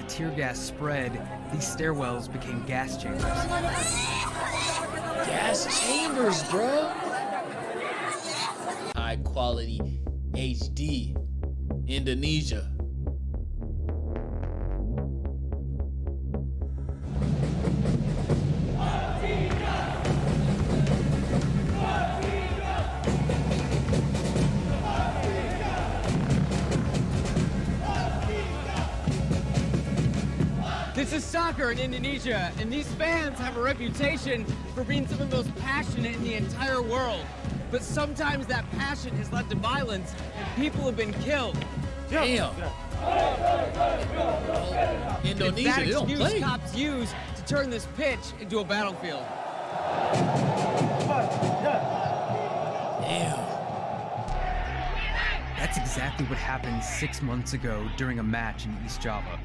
tear gas spread, these stairwells became gas chambers. Gas chambers, bro. High quality HD. Indonesia. This is soccer in Indonesia, and these fans have a reputation for being some of the most passionate in the entire world. But sometimes that passion has led to violence, and people have been killed. Damn. Indonesia, That they don't excuse play. cops use to turn this pitch into a battlefield. Damn. That's exactly what happened 6 months ago during a match in East Java.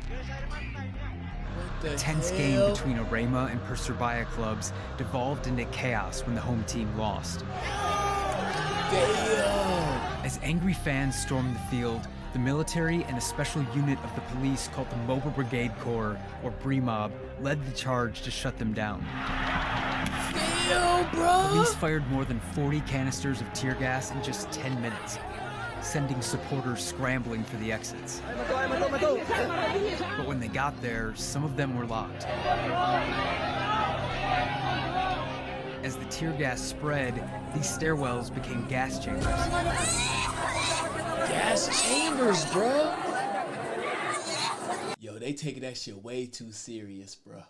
The Tense hell? game between Arema and Persebaya clubs devolved into chaos when the home team lost. Damn. As angry fans stormed the field, the military and a special unit of the police called the Mobile Brigade Corps, or BRIMOB, led the charge to shut them down. Damn, bro. Police fired more than 40 canisters of tear gas in just 10 minutes, sending supporters scrambling for the exits. But when they got there, some of them were locked. As the tear gas spread, these stairwells became gas chambers. Gas chambers, bro. Yo, they taking that shit way too serious, bro.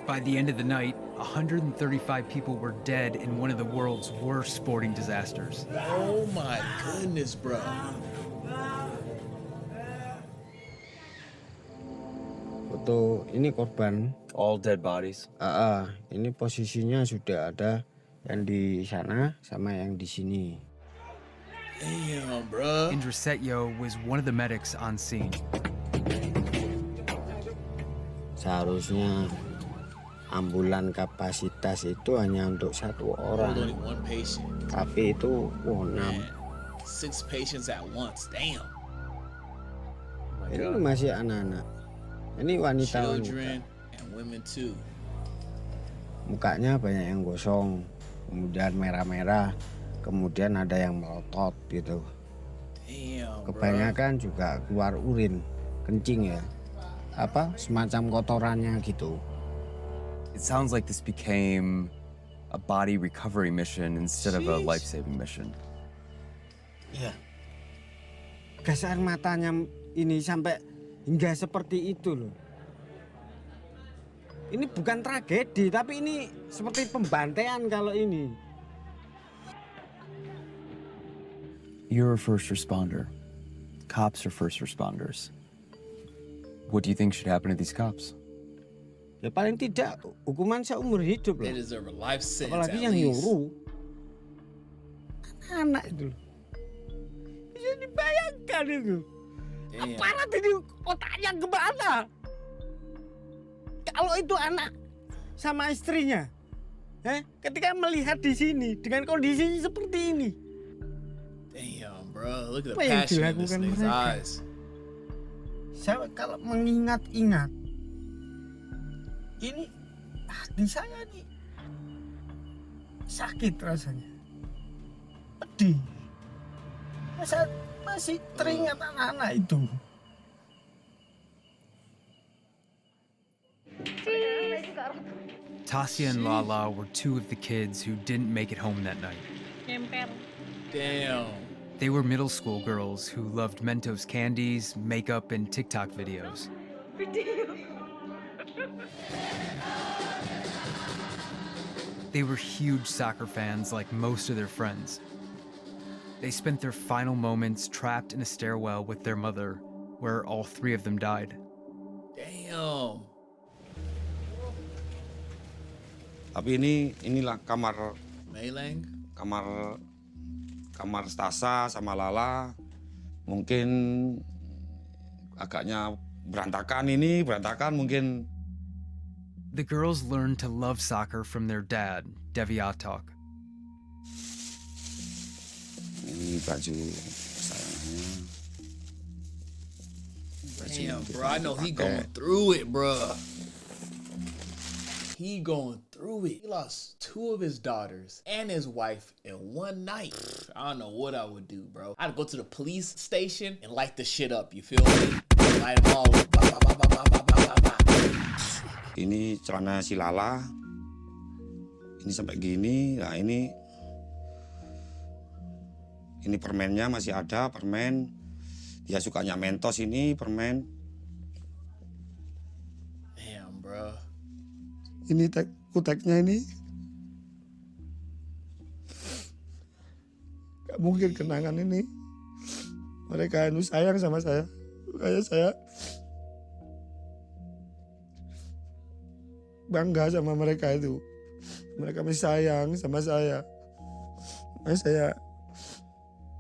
By the end of the night, 135 people were dead in one of the world's worst sporting disasters. Oh my goodness, bro. Foto ini korban. All dead bodies. Ini posisinya sudah ada yang di sana sama yang di sini. Damn, bro. Indrasetyo was one of the medics on scene. Seharusnya ambulan kapasitas itu hanya untuk 1 orang. Only one patient. Tapi itu 6. Man, 6 patients at once. Damn. Ini masih anak-anak. Ini wanita. Children and women too. Mukanya banyak yang gosong, kemudian merah-merah, kemudian ada yang melotot gitu. Damn, bro. Kebanyakan juga keluar urin, kencing ya. Semacam kotorannya gitu. It sounds like this became a body recovery mission instead of a Sheesh. life-saving mission. Iya. Gas air matanya ini sampai hingga seperti itu loh. Ini bukan tragedi, tapi ini seperti pembantaian kalau ini. You're a first responder. Cops are first responders. What do you think should happen to these cops? Ya paling tidak hukuman seumur hidup They loh. deserve a life sentence Apalagi at yang least. nyuruh. Anak itu loh. Bisa dibayangkan itu. Damn. Aparat ini otaknya kemana? Kalau itu anak sama istrinya, ketika melihat di sini dengan kondisi seperti ini, Damn, bro. Look at the Apa yang passion in this dilakukan nigga's mereka? eyes. saya kalau mengingat-ingat, ini hati saya nih sakit rasanya, pedih. Saya masih teringat anak-anak itu. Tasya and Lala were 2 of the kids who didn't make it home that night. Damn. They were middle school girls who loved Mentos candies, makeup, and TikTok videos. They were huge soccer fans like most of their friends. They spent their final moments trapped in a stairwell with their mother, where all 3 of them died. Damn. Tapi inilah kamar Maylang? kamar Stasa sama Lala. Mungkin agaknya berantakan mungkin. The girls learned to love soccer from their dad, Deviatok. Ini baju sayangnya. Damn, bro. I know he going through it, bro. He going through it. He lost 2 of his daughters and his wife in one night. I don't know what I would do, bro. I'd go to the police station and light the shit up. You feel me? Light them all up. Bah, bah, bah, bah, bah, bah, bah, bah. ini celana si Lala. Ini sampai gini. Nah ini permennya masih ada, permen. Dia sukanya Mentos ini, permen. Damn, bro. Ini kuteknya ini. Gak mungkin kenangan ini. Mereka anu sayang sama saya. Kayak saya bangga sama mereka itu. Mereka masih sayang sama saya. Makanya saya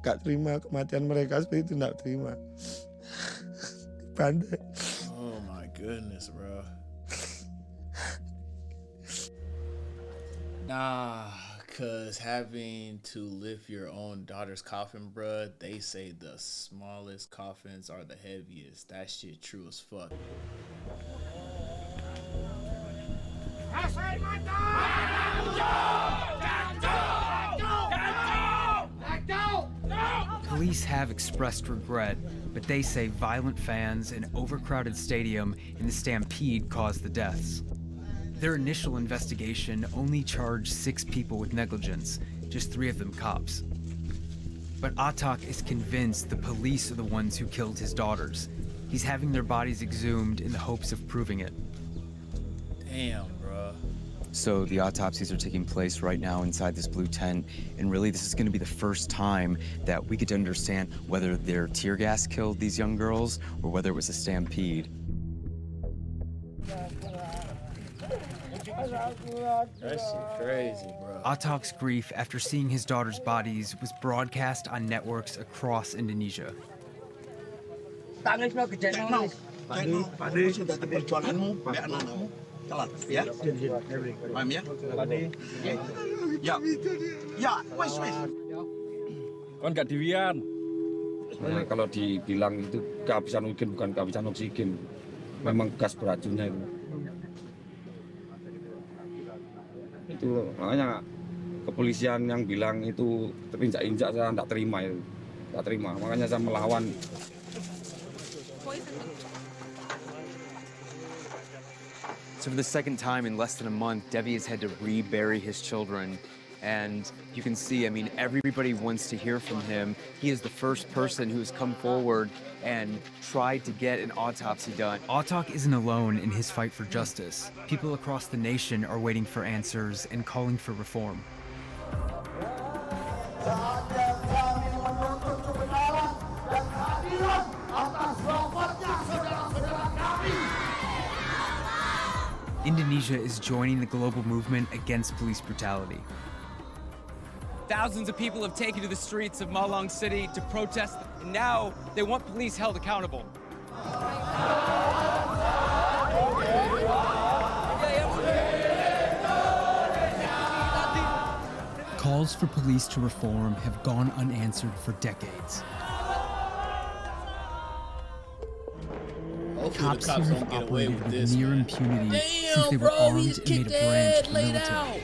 gak terima kematian mereka seperti itu, gak terima. Pandai. Oh my goodness, bro. Nah, cause having to lift your own daughter's coffin, bruh, they say the smallest coffins are the heaviest. That shit true as fuck. Police have expressed regret, but they say violent fans and overcrowded stadium in the stampede caused the deaths. Their initial investigation only charged 6 people with negligence, just 3 of them cops. But Atak is convinced the police are the ones who killed his daughters. He's having their bodies exhumed in the hopes of proving it. Damn, bro. So the autopsies are taking place right now inside this blue tent, and really this is going to be the first time that we get to understand whether their tear gas killed these young girls or whether it was a stampede. That shit crazy, bro. Atak's grief after seeing his daughter's bodies was broadcast on networks across Indonesia. Pade sudah perjuanganmu, baik anak-anakmu, telat, ya? Paham ya? Ya, ya, wes. Kan gak diwian. Nah, kalau dibilang itu kehabisan mungkin bukan kehabisan oksigen, memang gas beracunnya itu. Itu makanya kepolisian yang bilang itu terinjak-injak saya tidak terima itu, tidak terima. Makanya saya melawan. So for the second time in less than a month, Devi has had to rebury his children. And you can see, I mean, everybody wants to hear from him. He is the first person who has come forward and tried to get an autopsy done. Atak isn't alone in his fight for justice. People across the nation are waiting for answers and calling for reform. Indonesia is joining the global movement against police brutality. Thousands of people have taken to the streets of Malang City to protest, and now they want police held accountable. Calls for police to reform have gone unanswered for decades. Hopefully Cops the here cops have don't get away operated with with this, near man. impunity since Damn, they were bro, he armed just and made kicked a branch dead, of the laid military. out.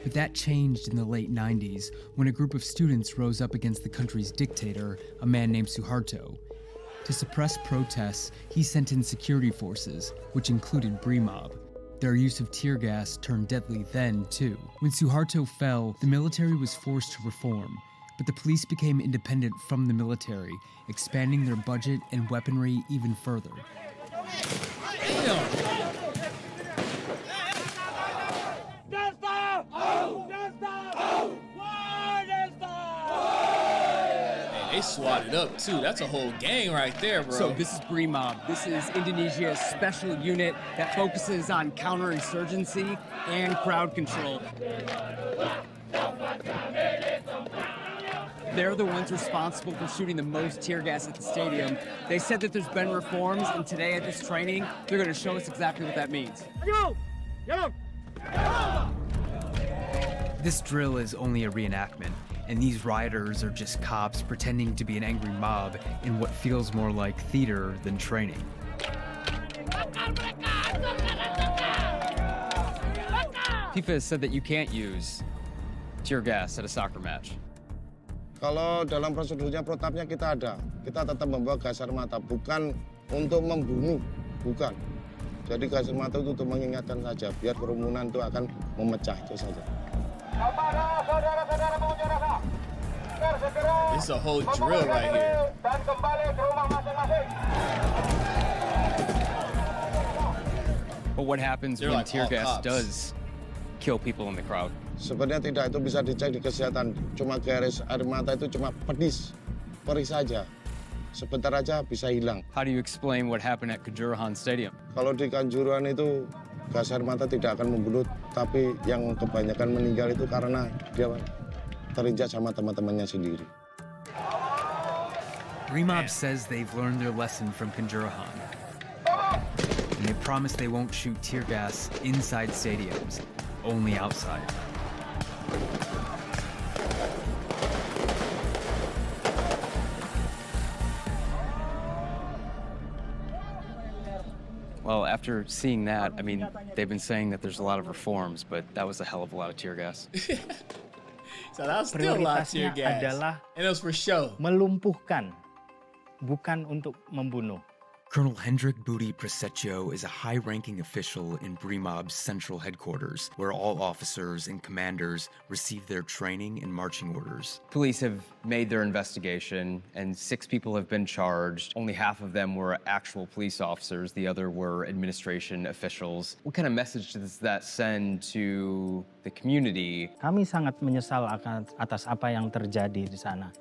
But that changed in the late 90s when a group of students rose up against the country's dictator, a man named Suharto. To suppress protests, he sent in security forces, which included Brimob. Their use of tear gas turned deadly then, too. When Suharto fell, the military was forced to reform, but the police became independent from the military, expanding their budget and weaponry even further. Damn. Hey, they swatted up too. That's a whole gang right there, bro. So this is Brimob. This is Indonesia's special unit that focuses on counterinsurgency and crowd control. They're the ones responsible for shooting the most tear gas at the stadium. They said that there's been reforms, and today at this training, they're going to show us exactly what that means. This drill is only a reenactment. and these rioters are just cops pretending to be an angry mob in what feels more like theater than training. FIFA has said that you can't use tear gas at a soccer match. Kalau dalam prosedurnya protapnya kita ada. Kita tetap membawa gas air mata, bukan untuk membunuh, bukan. Jadi gas air mata itu untuk mengingatkan saja, biar kerumunan itu akan memecah itu saja. It's a whole drill right here. But what happens They're when like tear all gas cops. does kill people in the crowd? Sebenarnya tidak, itu bisa dicek di kesehatan. Cuma garis air mata itu cuma pedis, perih saja. Sebentar aja bisa hilang. How do you explain what happened at Kanjuruhan Stadium? Kalau di Kanjuruhan itu gas air mata tidak akan membunuh, tapi yang kebanyakan meninggal itu karena dia terinjak sama teman-temannya sendiri. Brimob says they've learned their lesson from Kanjuruhan. And they promise they won't shoot tear gas inside stadiums, only outside. Well, after seeing that, I mean, they've been saying that there's a lot of reforms, but that was a hell of a lot of tear gas. So that was still a lot of tear Prioritasnya gas. adalah And it was for show. melumpuhkan, bukan untuk membunuh. Colonel Hendrik Budi Prasetyo is a high-ranking official in Brimob's central headquarters, where all officers and commanders receive their training and marching orders. Police have made their investigation, and 6 people have been charged. Only half of them were actual police officers. The other were administration officials. What kind of message does that send to the community? Kami sangat menyesal atas apa yang terjadi di sana.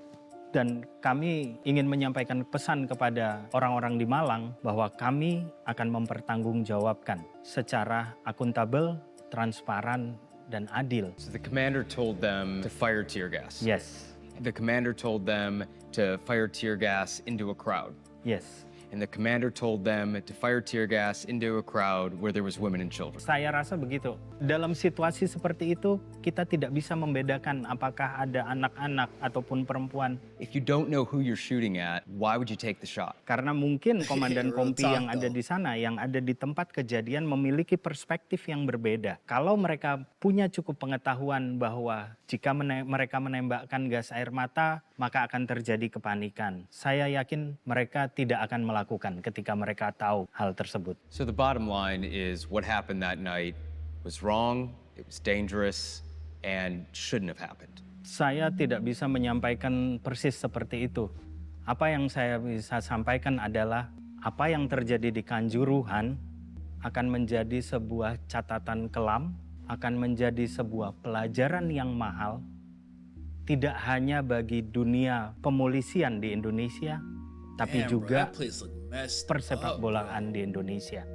Dan kami ingin menyampaikan pesan kepada orang-orang di Malang bahwa kami akan mempertanggungjawabkan secara akuntabel, transparan, dan adil. So the commander told them to fire tear gas. Yes, The commander told them to fire tear gas into a crowd. yes. And the commander told them to fire tear gas into a crowd where there was women and children. Saya rasa begitu. Dalam situasi seperti itu, kita tidak bisa membedakan apakah ada anak-anak ataupun perempuan. If you don't know who you're shooting at, why would you take the shot? Karena mungkin komandan Real kompi talk, yang ada though. di sana, yang ada di tempat kejadian memiliki perspektif yang berbeda. Kalau mereka punya cukup pengetahuan bahwa jika mereka menembakkan gas air mata, maka akan terjadi kepanikan. Saya yakin mereka tidak akan melakukan ketika mereka tahu hal tersebut. So the bottom line is what happened that night was wrong, it was dangerous, and shouldn't have happened. Saya tidak bisa menyampaikan persis seperti itu. Apa yang saya bisa sampaikan adalah apa yang terjadi di Kanjuruhan akan menjadi sebuah catatan kelam, akan menjadi sebuah pelajaran yang mahal, tidak hanya bagi dunia pemolisian di Indonesia, tapi Damn, bro, juga that place look messed up, persepak bolaan di Indonesia.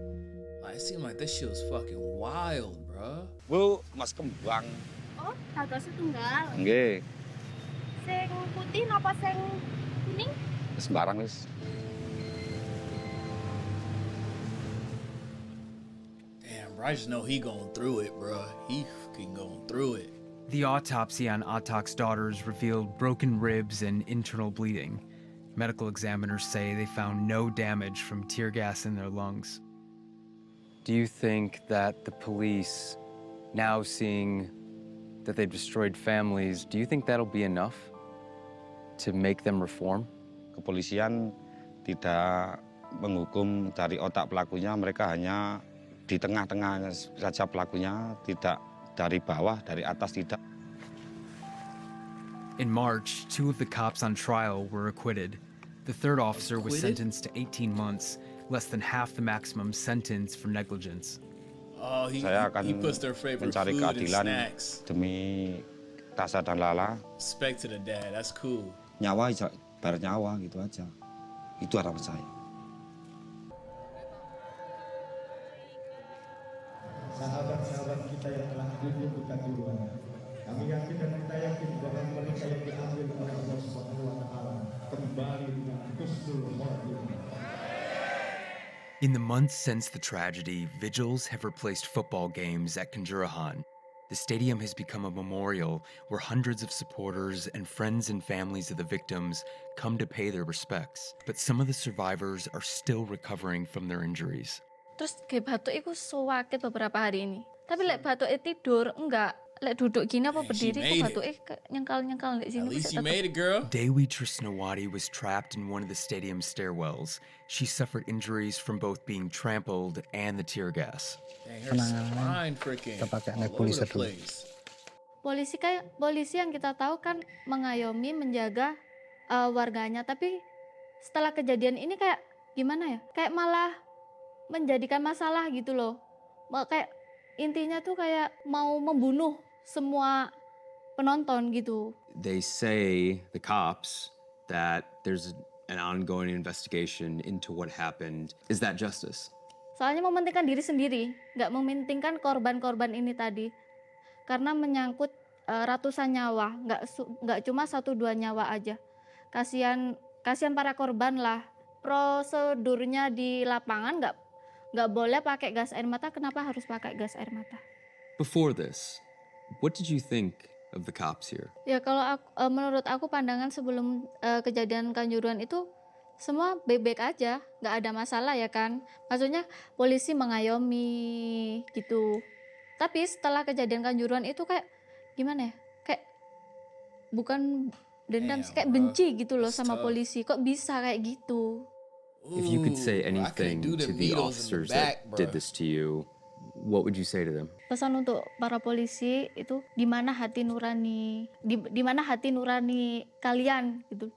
Like, it seemed like this shit was fucking wild, bro. Bu, Mas Kembang. Oh, tanggal setunggal. Nggih, Sing putih napa sing kuning? sembarang wis. Damn, bro, I just know he going through it, bro. He fucking going through it. The autopsy on Atak's daughters revealed broken ribs and internal bleeding. Medical examiners say they found no damage from tear gas in their lungs. Do you think that the police, now seeing that they've destroyed families, do you think that'll be enough to make them reform? Kepolisian tidak menghukum dari otak pelakunya, mereka hanya di tengah-tengah saja pelakunya, tidak dari bawah, dari atas tidak. In March, 2 of the cops on trial were acquitted. The third officer was Acquitted? sentenced to 18 months, less than half the maximum sentence for negligence. Oh, Saya he akan puts their favorite mencari food and keadilan snacks. demi rasa dan lala. Respect to the dad, that's cool. Nyawa, bayar nyawa gitu aja. Itu harapan saya. Sahabat-sahabat kita yang telah gugur di Kanjuruhan, kami yakin dan kita yakin bahwa mereka yang diambil oleh Allah Subhanahu wa Ta'ala kembali dengan husnul khotimah. In the months since the tragedy, vigils have replaced football games at Kanjuruhan. The stadium has become a memorial where hundreds of supporters and friends and families of the victims come to pay their respects. But some of the survivors are still recovering from their injuries. Terus kayak batuk iku sewakit beberapa hari ini. Tapi lek batuk tidur enggak. Lek duduk gini apa berdiri kok batuk nyengkal-nyengkal di sini. At least you made it, girl. Dewi Trisnawati was trapped in one of the stadium's stairwells. She suffered injuries from both being trampled and the tear gas. Dang, her spine freaking all over the place. Polisi yang kita tahu kan mengayomi, menjaga warganya, tapi setelah kejadian ini kayak gimana ya? Kayak malah menjadikan masalah gitu loh. Kayak intinya tuh kayak mau membunuh semua penonton gitu. They say, the cops, that there's an ongoing investigation into what happened. Is that justice? Soalnya mementingkan diri sendiri, nggak mementingkan korban-korban ini tadi. Karena menyangkut ratusan nyawa, nggak cuma 1-2 nyawa aja. Kasihan para korban lah. Prosedurnya di lapangan nggak boleh pakai gas air mata. Kenapa harus pakai gas air mata? Before this, what did you think of the cops here? Ya kalau menurut aku pandangan sebelum kejadian Kanjuruhan itu semua baik-baik aja, nggak ada masalah ya kan. Maksudnya polisi mengayomi gitu. Tapi setelah kejadian Kanjuruhan itu kayak gimana ya? Kayak bukan dendam, kayak benci gitu loh sama polisi. Kok bisa kayak gitu? If you could say anything to the officers that did this to you, what would you say to them? Pesan untuk para polisi itu di mana hati nurani, di mana hati nurani kalian gitu.